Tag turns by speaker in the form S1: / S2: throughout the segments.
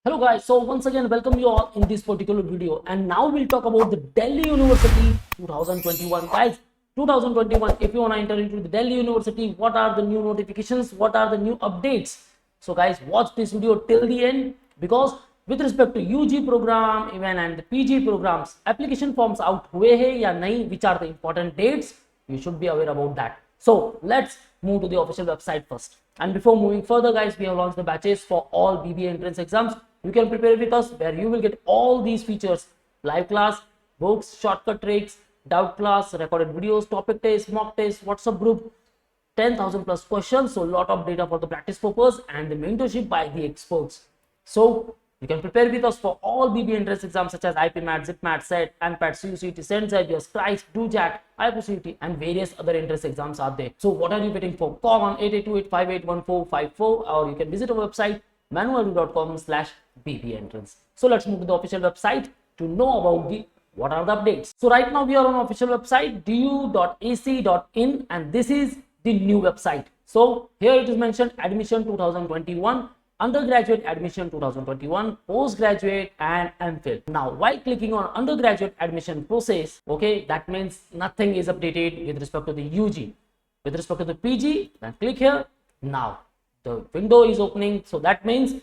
S1: Hello guys, so once again welcome you all in this particular video, and now we'll talk about the Delhi University 2021. Guys, 2021, if you want to enter into the Delhi University, what are the new notifications, what are the new updates? So guys, watch this video till the end, because with respect to UG program even and the PG programs, application forms out हुए हैं या नहीं, which are the important dates, you should be aware about that. So let's move to the official website first. And before moving further, guys, we have launched the batches for all BBA entrance exams. You can prepare with us, where you will get all these features: live class, books, shortcut tricks, doubt class, recorded videos, topic tests, mock tests, WhatsApp group, 10,000 plus questions. So a lot of data for the practice purpose and the mentorship by the experts. So you can prepare with us for all BBA entrance exams such as IPMAT, ZipMat, SET, ANPAT, CUCT, SENT Xavier, CRISP, DoJAT, IPCUT, and various other entrance exams are there. So what are you waiting for? Call on 8828581454, or you can visit our website manualdu.com/BBA entrance. So let's move to the official website to know about the what are the updates. So right now we are on official website du.ac.in, and this is the new website. So here it is mentioned admission 2021, undergraduate admission 2021, postgraduate and MPhil. Now while clicking on undergraduate admission process, okay, that means nothing is updated with respect to the UG. With respect to the PG, then click here. Now the window is opening, so that means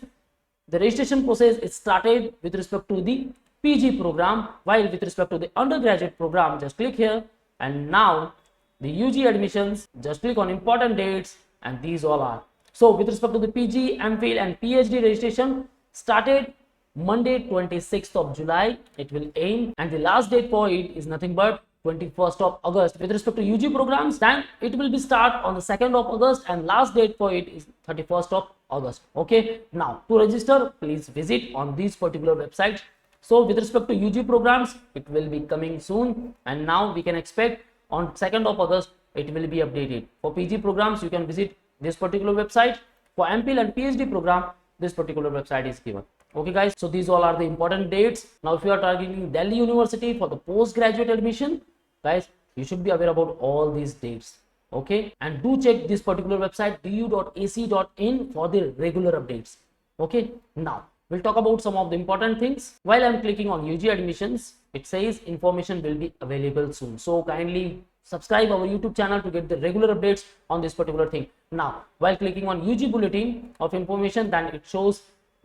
S1: the registration process is started with respect to the PG program, while with respect to the undergraduate program, just click here. And now the UG admissions, just click on important dates, and these all are. So with respect to the PG, MPhil and PhD registration started Monday 26th of July, it will end, and the last date for it is nothing but 21st of August. With respect to UG programs, then it will be start on the 2nd of August, and last date for it is 31st of August. Okay, now to register, please visit on these particular websites. So with respect to UG programs, it will be coming soon, and now we can expect on 2nd of August it will be updated. For PG programs, you can visit this particular website. For MPhil and PhD program, this particular website is given. Okay guys, so these all are the important dates. Now if you are targeting Delhi University for the postgraduate admission, guys, you should be aware about all these dates. Okay, and do check this particular website du.ac.in for the regular updates. Okay, now we'll talk about some of the important things. While I'm clicking on UG admissions, it says information will be available soon. So kindly subscribe our YouTube channel to get the regular updates on this particular thing. Now while clicking on UG bulletin of information, then it shows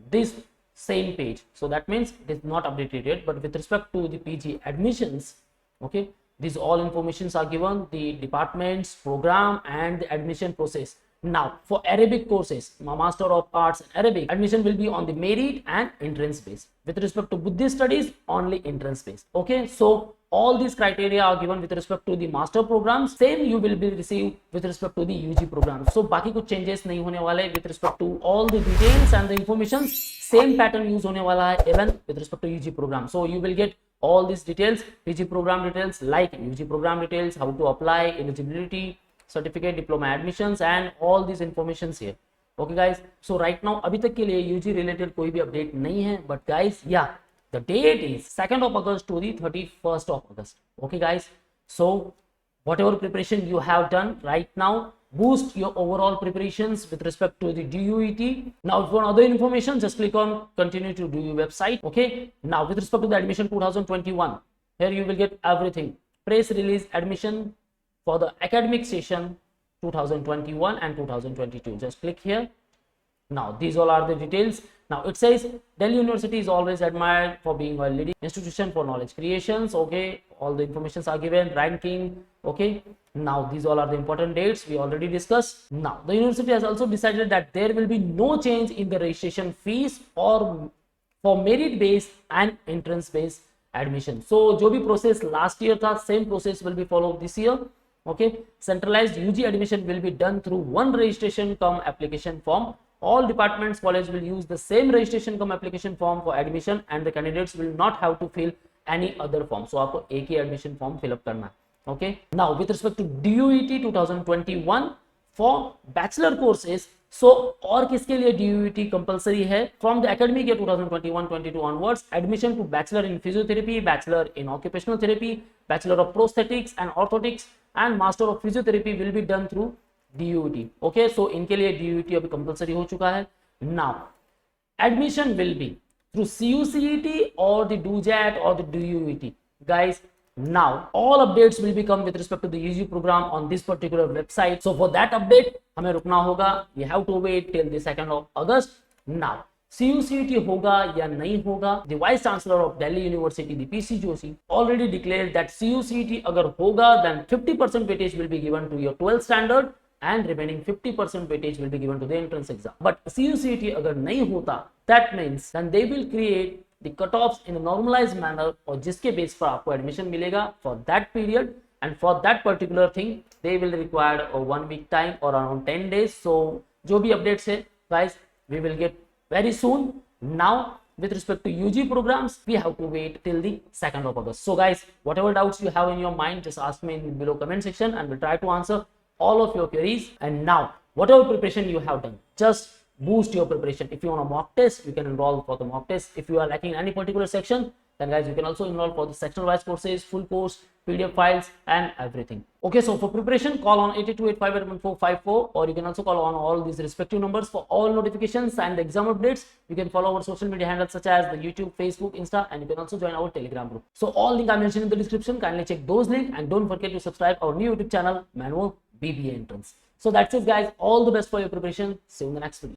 S1: this same page. So that means it is not updated yet. But with respect to the PG admissions, okay, these all informations are given, the departments, program and the admission process. Now for Arabic courses, Master of Arts in Arabic, admission will be on the merit and entrance base. With respect to Buddhist studies, only entrance base. Okay, so all these criteria are given with respect to the master programs. Same you will be received with respect to the UG programs. So बाकी कुछ changes नहीं होने वाले with respect to all the details and the information. Same pattern use होने वाला है even with respect to UG program. So you will get all these details, PG program details like UG program details, how to apply, eligibility, certificate, diploma admissions, and all these informations here. Okay guys, so right now अभी तक के लिए UG related कोई भी update नहीं है, but guys, yeah, the date is 2nd of August to the 31st of August. Okay guys, so whatever preparation you have done right now, boost your overall preparations with respect to the DUET. Now if you want other information, just click on continue to DU website. Okay, now with respect to the admission 2021, here you will get everything: press release admission for the academic session 2021 and 2022. Just click here. Now these all are the details. Now it says Delhi University is always admired for being a leading institution for knowledge creations. Okay, all the informations are given, ranking. Okay, now these all are the important dates we already discussed. Now the university has also decided that there will be no change in the registration fees or for merit based and entrance based admission. So जो भी process last year था, same process will be followed this year. Okay, centralized UG admission will be done through one registration cum application form. All departments, college will use the same registration cum application form for admission, and the candidates will not have to fill any other form. So आपको एक ही admission form fill up करना. Okay, now with respect to DUET 2021 for bachelor courses, so और किसके लिए DUET compulsory है? From the academic year 2021-22 onwards, admission to bachelor in physiotherapy, bachelor in occupational therapy, bachelor of prosthetics and orthotics, and master of physiotherapy will be done through DUET. Okay, so इनके लिए DUET अभी compulsory हो चुका है. Now admission will be through CUCET or the DOJAT or the DUET. Guys, now all updates will become with respect to the UG program on this particular website. So for that update हमें रुकना होगा. We have to wait till the 2nd of August. Now CUCET होगा या नहीं होगा, the Vice Chancellor of Delhi University, the PC Joshi, already declared that CUCET अगर होगा then 50% weightage will be given to your 12th standard and remaining 50% weightage will be given to the entrance exam. But CUCET अगर नहीं होता, that means then they will create the cutoffs in a normalized manner और जिसके base पर आपको admission मिलेगा for that period, and for that particular thing they will require a 1 week time or around 10 days. So जो भी updates है guys, we will get very soon. Now with respect to UG programs, we have to wait till the 2nd of August. So guys, whatever doubts you have in your mind, just ask me in below comment section and we'll try to answer all of your queries. And now whatever preparation you have done, just boost your preparation. If you want a mock test, you can enroll for the mock test. If you are lacking any particular section, then guys you can also enroll for the sectional wise courses, full course, PDF files and everything. Okay, so for preparation, call on 8285811454, or you can also call on all these respective numbers for all notifications and the exam updates. You can follow our social media handles such as the YouTube, Facebook, Insta, and you can also join our Telegram group. So all link I mentioned in the description. Kindly check those links and don't forget to subscribe our new YouTube channel, Manual BBA Entrance. So that's it guys. All the best for your preparation. See you in the next video.